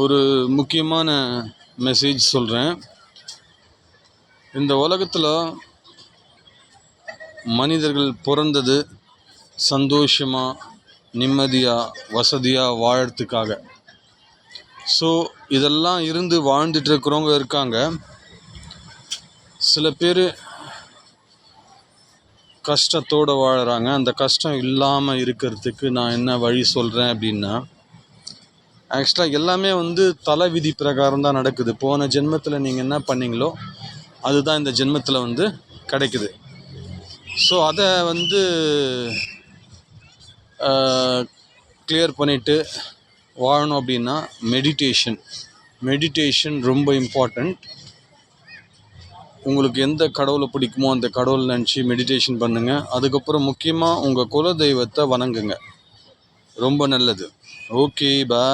ஒரு முக்கியமான மெசேஜ் சொல்கிறேன். இந்த உலகத்தில் மனிதர்கள் பிறந்தது சந்தோஷமாக, நிம்மதியாக, வசதியாக வாழறதுக்காக. ஸோ இதெல்லாம் இருந்து வாழ்ந்துட்டு இருக்கிறவங்க இருக்காங்க. சில பேர் கஷ்டத்தோடு வாழுறாங்க. அந்த கஷ்டம் இல்லாமல் இருக்கிறதுக்கு நான் என்ன வழி சொல்கிறேன் அப்படின்னா, ஆக்சுவலாக எல்லாமே தலை விதி பிரகாரம் தான் நடக்குது. போன ஜென்மத்தில் நீங்கள் என்ன பண்ணீங்களோ அதுதான் இந்த ஜென்மத்தில் கிடைக்குது. ஸோ அதை கிளியர் பண்ணிவிட்டு வாழணும் அப்படின்னா மெடிடேஷன் ரொம்ப இம்பார்ட்டண்ட். உங்களுக்கு எந்த கடவுளை பிடிக்குமோ அந்த கடவுளை நினச்சி மெடிடேஷன் பண்ணுங்கள். அதுக்கப்புறம் முக்கியமாக உங்கள் குல தெய்வத்தை வணங்குங்க. ரொம்ப நல்லது. ஓகே, பாய்.